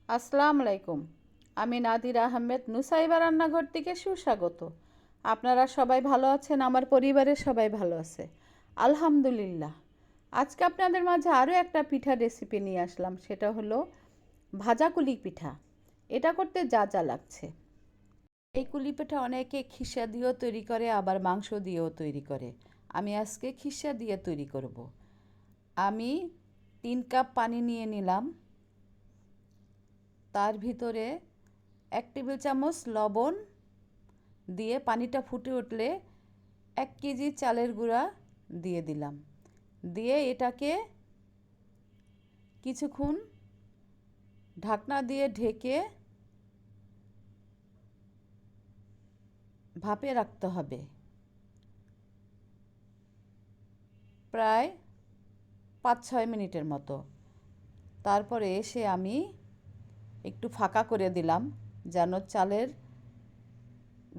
আসসালামু আলাইকুম। আমি নাদিরা আহমেদ নুসাইবা রান্নাঘর থেকে সুস্বাগত। আপনারা সবাই ভালো আছেন? আমার পরিবারের সবাই ভালো আছে, আলহামদুলিল্লাহ। আজকে আপনাদের মাঝে আরও একটা পিঠা রেসিপি নিয়ে আসলাম, সেটা হলো ভাজা কুলি পিঠা। এটা করতে যা যা লাগছে, এই কুলি পিঠা অনেকে খিসা দিয়েও তৈরি করে, আবার মাংস দিয়েও তৈরি করে। আমি আজকে খিসা দিয়ে তৈরি করব। আমি 3 কাপ পানি নিয়ে নিলাম, তার ভিতরে 1 টেবিল চামচ লবণ দিয়ে পানিটা ফুটে উঠলে 1 কেজি চালের গুঁড়া দিয়ে দিলাম। দিয়ে এটাকে কিছুক্ষণ ঢাকনা দিয়ে ঢেকে ভাপে রাখতে হবে, প্রায় 5-6 মিনিটের মতো। তারপরে এসে আমি একটু ফাঁকা করে দিলাম যেন চালের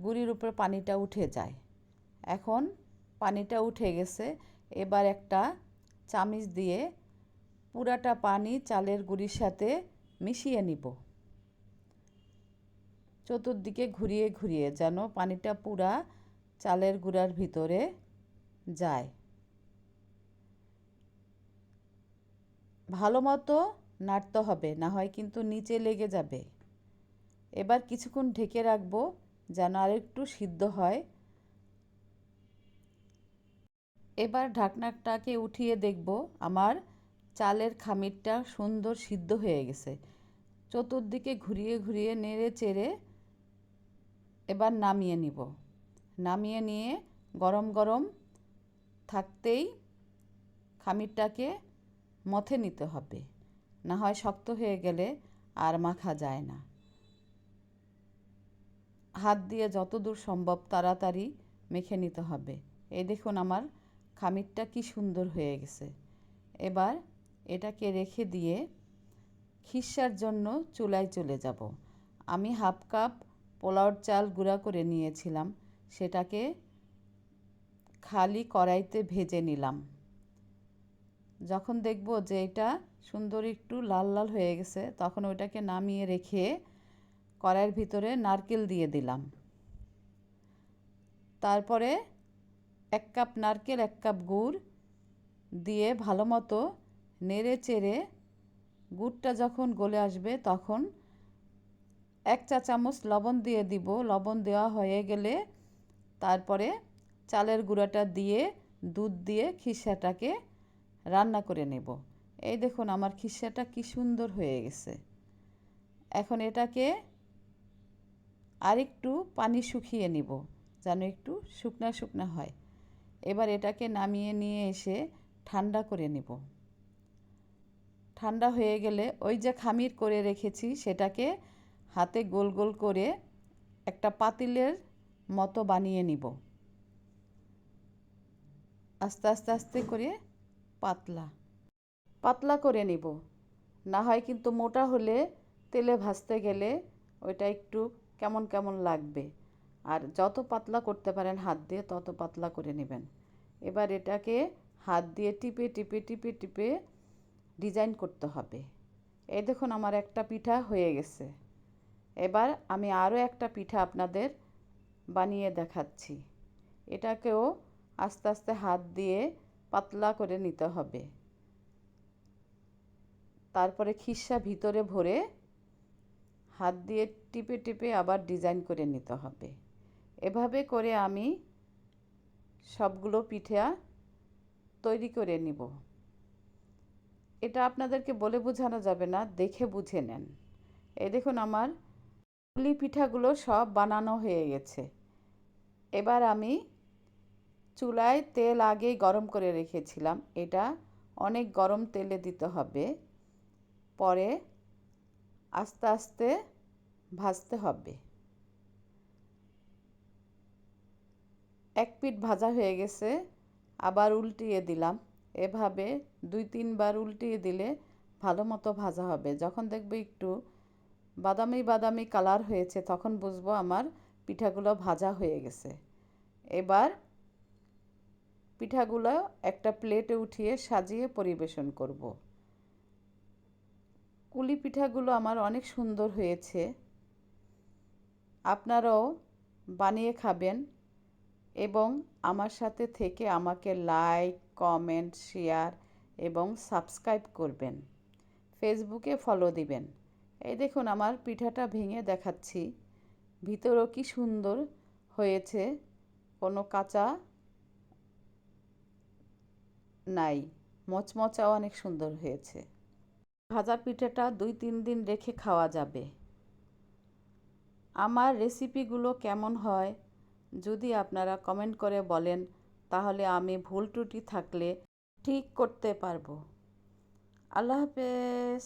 গুঁড়ির উপর পানিটা উঠে যায়। এখন পানিটা উঠে গেছে, এবার একটা চামচ দিয়ে পুরাটা পানি চালের গুঁড়ির সাথে মিশিয়ে নিব, চতুর্দিকে ঘুরিয়ে ঘুরিয়ে যেন পানিটা পুরা চালের গুঁড়ার ভিতরে যায়। ভালো মতো নাড়তে হবে, না হয় কিন্তু নিচে লেগে যাবে। এবার কিছুক্ষণ ঢেকে রাখবো যেন আরেকটু সিদ্ধ হয়। এবার ঢাকনাটাকে উঠিয়ে দেখব আমার চালের খামিরটা সুন্দর সিদ্ধ হয়ে গেছে। চতুর্দিকে ঘুরিয়ে ঘুরিয়ে নেড়ে চেড়ে এবার নামিয়ে নিব। নামিয়ে নিয়ে গরম গরম থাকতেই খামিরটাকে মথে নিতে হবে, না হয় শক্ত হয়ে গেলে আর মাখা যায় না। হাত দিয়ে যতদূর সম্ভব তাড়াতাড়ি মেখে নিতে হবে। এই দেখুন আমার খামিরটা কি সুন্দর হয়ে গেছে। এবার এটাকে রেখে দিয়ে খিসার জন্য চুলায় চলে যাব। আমি 1/2 কাপ পোলাওর চাল গুঁড়া করে নিয়েছিলাম, সেটাকে খালি কড়াইতে ভেজে নিলাম। যখন দেখব যে এটা সুন্দর একটু লাল লাল হয়ে গেছে, তখন ওইটাকে নামিয়ে রেখে কড়াইয়ের ভিতরে নারকেল দিয়ে দিলাম। তারপরে 1 কাপ নারকেল 1 কাপ গুড় দিয়ে ভালো মতো নেড়ে চেড়ে গুড়টা যখন গলে আসবে তখন 1 চা চামচ লবণ দিয়ে দিব। লবণ দেওয়া হয়ে গেলে তারপরে চালের গুঁড়াটা দিয়ে দুধ দিয়ে খিসাটাকে রান্না করে নেব। এই দেখুন আমার খিসাটা কি সুন্দর হয়ে গেছে। এখন এটাকে আরেকটু পানি শুকিয়ে নিব যেন একটু শুকনা শুকনা হয়। এবার এটাকে নামিয়ে নিয়ে এসে ঠান্ডা করে নেব। ঠান্ডা হয়ে গেলে ওই যে খামির করে রেখেছি সেটাকে হাতে গোল গোল করে একটা পাতিলের মতো বানিয়ে নিব। আস্তে আস্তে আস্তে করে পাতলা পাতলা করে নিব, না হয় কিন্তু মোটা হলে তেলে ভাজতে গেলে ওইটা একটু কেমন কেমন লাগবে। আর যত পাতলা করতে পারেন হাত দিয়ে তত পাতলা করে নেবেন। এবার এটাকে হাত দিয়ে টিপে টিপে টিপে টিপে ডিজাইন করতে হবে। এই দেখুন আমার একটা পিঠা হয়ে গেছে। এবার আমি আরও একটা পিঠা আপনাদের বানিয়ে দেখাচ্ছি। এটাকেও আস্তে আস্তে হাত দিয়ে পাতলা করে নিতে হবে। তারপরে খিসা ভিতরে ভরে হাত দিয়ে টিপে টিপে আবার ডিজাইন করে নিতে হবে। এভাবে করে আমি সবগুলো পিঠা তৈরি করে নিব। এটা আপনাদেরকে বলে বোঝানো যাবে না, দেখে বুঝে নেন। এই দেখুন আমার পুলি পিঠাগুলো সব বানানো হয়ে গেছে। এবার আমি চুলায় তেল আগেই গরম করে রেখেছিলাম, এটা অনেক গরম তেলে দিতে হবে। পরে আস্তে আস্তে ভাজতে হবে। এক পিঠ ভাজা হয়ে গেছে, আবার উল্টিয়ে দিলাম। এভাবে 2-3 বার উল্টিয়ে দিলে ভালো মতো ভাজা হবে। যখন দেখবে একটু বাদামি বাদামি কালার হয়েছে তখন বুঝবো আমার পিঠাগুলো ভাজা হয়ে গেছে। এবার পিঠাগুলো একটা প্লেটে উঠিয়ে সাজিয়ে পরিবেশন করব। কুলি পিঠাগুলো আমার অনেক সুন্দর হয়েছে। আপনারাও বানিয়ে খাবেন এবং আমার সাথে থেকে আমাকে লাইক, কমেন্ট, শেয়ার এবং সাবস্ক্রাইব করবেন। ফেসবুকে ফলো দিবেন। এই দেখুন আমার পিঠাটা ভেঙে দেখাচ্ছি। ভিতরেও কি সুন্দর হয়েছে, কোনো কাঁচা নাই, মচমচাও অনেক সুন্দর হয়েছে। ভাজা পিঠাটা 2-3 দিন রেখে খাওয়া যাবে। আমার রেসিপিগুলো কেমন হয় যদি আপনারা কমেন্ট করে বলেন, তাহলে আমি ভুল ত্রুটি থাকলে ঠিক করতে পারবো। আল্লাহ হাফেজ।